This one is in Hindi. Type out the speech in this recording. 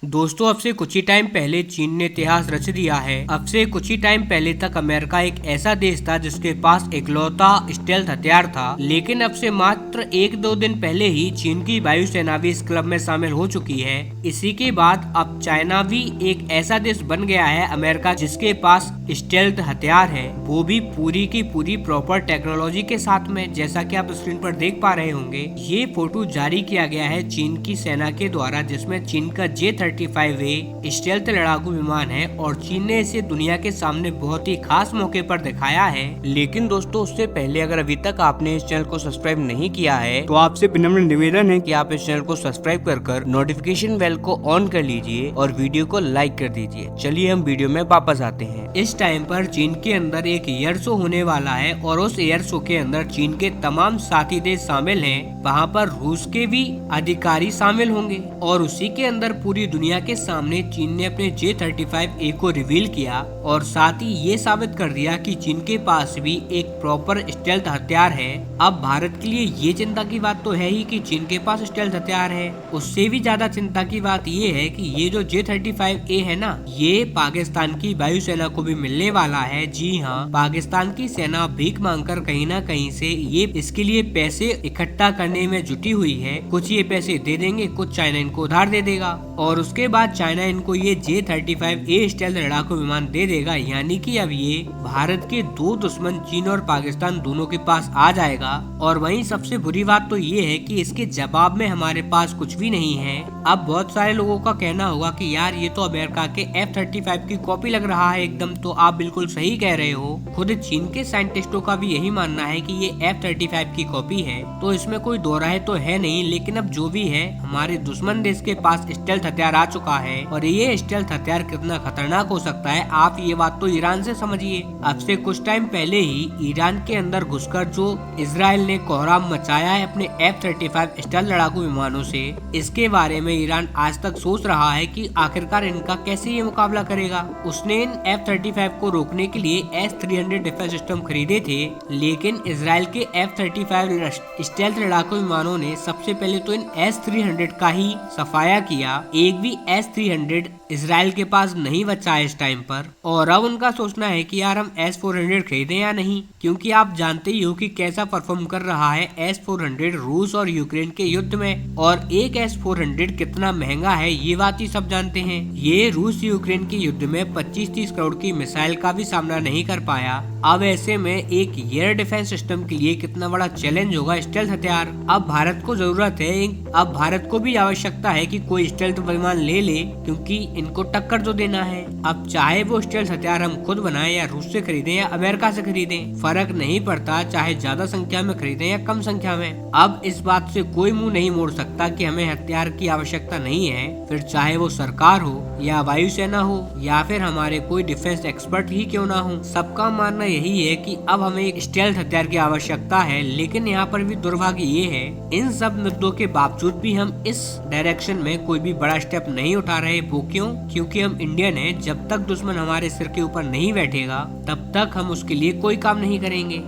दोस्तों, अब से कुछ ही टाइम पहले चीन ने इतिहास रच दिया है। अब से कुछ ही टाइम पहले तक अमेरिका एक ऐसा देश था जिसके पास इकलौता स्टेल्थ हथियार था, लेकिन अब से मात्र एक दो दिन पहले ही चीन की वायुसेना भी इस क्लब में शामिल हो चुकी है। इसी के बाद अब चाइना भी एक ऐसा देश बन गया है अमेरिका जिसके पास स्टेल्थ हथियार है, वो भी पूरी की पूरी प्रॉपर टेक्नोलॉजी के साथ में। जैसा कि आप स्क्रीन पर देख पा रहे होंगे, ये फोटो जारी किया गया है चीन की सेना के द्वारा, जिसमें चीन का J-35A स्टेल्थ लड़ाकू विमान है और चीन ने इसे दुनिया के सामने बहुत ही खास मौके पर दिखाया है। लेकिन दोस्तों, उससे पहले अगर अभी तक आपने इस चैनल को सब्सक्राइब नहीं किया है तो आपसे विनम्र निवेदन है कि आप इस चैनल को सब्सक्राइब कर नोटिफिकेशन बेल को ऑन कर लीजिए और वीडियो को लाइक कर दीजिए। चलिए हम वीडियो में वापस आते हैं। इस टाइम पर चीन के अंदर एक एयर शो होने वाला है और उस एयर शो के अंदर चीन के तमाम साथी देश शामिल हैं। वहाँ पर रूस के भी अधिकारी शामिल होंगे और उसी के अंदर पूरी दुनिया के सामने चीन ने अपने J-35A को रिवील किया और साथ ही ये साबित कर दिया कि चीन के पास भी एक प्रॉपर स्टेल्थ हथियार है। अब भारत के लिए ये चिंता की बात तो है ही कि चीन के पास स्टेल्थ हथियार है, उससे भी ज्यादा चिंता की बात ये है कि ये जो J-35A है ना, ये पाकिस्तान की वायुसेना को भी मिलने वाला है। जी हाँ, पाकिस्तान की सेना भीख मांगकर कहीं ना कहीं से ये इसके लिए पैसे इकट्ठा करने में जुटी हुई है। कुछ ये पैसे दे देंगे, कुछ चाइना इनको उधार दे देगा और उसके बाद चाइना इनको ये J-35A स्टेल्थ लड़ाकू विमान दे देगा। यानी कि अब ये भारत के दो दुश्मन चीन और पाकिस्तान दोनों के पास आ जाएगा। और वहीं सबसे बुरी बात तो ये है कि इसके जवाब में हमारे पास कुछ भी नहीं है। अब बहुत सारे लोगों का कहना होगा कि यार ये तो अमेरिका के F-35 की कॉपी लग रहा है एकदम। तो आप बिल्कुल सही कह रहे हो, खुद चीन के साइंटिस्टों का भी यही मानना है कि ये F-35 की कॉपी है, तो इसमें कोई दो राय तो है नहीं। लेकिन अब जो भी है, हमारे दुश्मन देश के पास स्टेल्थ हथियार आ चुका है और ये स्टेल्थ हथियार कितना खतरनाक हो सकता है आप ये बात तो ईरान से समझिए। अब से कुछ टाइम पहले ही ईरान के अंदर घुसकर जो इजराइल ने कोहराम मचाया है अपने F-35 स्टेल्थ लड़ाकू विमानों से, इसके बारे में ईरान आज तक सोच रहा है कि आखिरकार इनका कैसे ये मुकाबला करेगा। उसने इन F-35 को रोकने के लिए S-300 डिफेंस सिस्टम खरीदे थे, लेकिन इजराइल के F-35 स्टेल्थ लड़ाकू विमानों ने सबसे पहले तो इन S-300 का ही सफाया किया। एक भी S-300 इजराइल के पास नहीं बचा है इस टाइम पर। और अब उनका सोचना है कि यार हम S-400 खरीदें या नहीं, क्योंकि आप जानते ही हो कि कैसा परफॉर्म कर रहा है S-400 रूस और यूक्रेन के युद्ध में। और एक S-400 कितना महंगा है ये बात ही सब जानते हैं। ये रूस यूक्रेन के युद्ध में 25-30 करोड़ की मिसाइल का भी सामना नहीं कर पाया। अब ऐसे में एक एयर डिफेंस सिस्टम के लिए कितना बड़ा चैलेंज होगा स्टेल्थ हथियार। अब भारत को जरूरत है, अब भारत को भी आवश्यकता है कि कोई स्टेल्थ विमान ले ले, क्योंकि इनको टक्कर जो देना है। अब चाहे वो स्टेल्थ हथियार हम खुद बनाएं या रूस से खरीदें या अमेरिका से खरीदें, फर्क नहीं पड़ता, चाहे ज्यादा संख्या में खरीदें या कम संख्या में। अब इस बात से कोई मुंह नहीं मोड़ सकता कि हमें हथियार की आवश्यकता नहीं है, फिर चाहे वो सरकार हो या वायुसेना हो या फिर हमारे कोई डिफेंस एक्सपर्ट ही क्यों ना हो। सबका मानना यही है कि अब हमें एक स्टेल्थ हथियार की आवश्यकता है। लेकिन यहाँ पर भी दुर्भाग्य ये है, इन सब मुद्दों के बावजूद भी हम इस डायरेक्शन में कोई भी बड़ा स्टेप नहीं उठा रहे। वो क्यों? क्योंकि हम इंडियन हैं, जब तक दुश्मन हमारे सिर के ऊपर नहीं बैठेगा तब तक हम उसके लिए कोई काम नहीं करेंगे।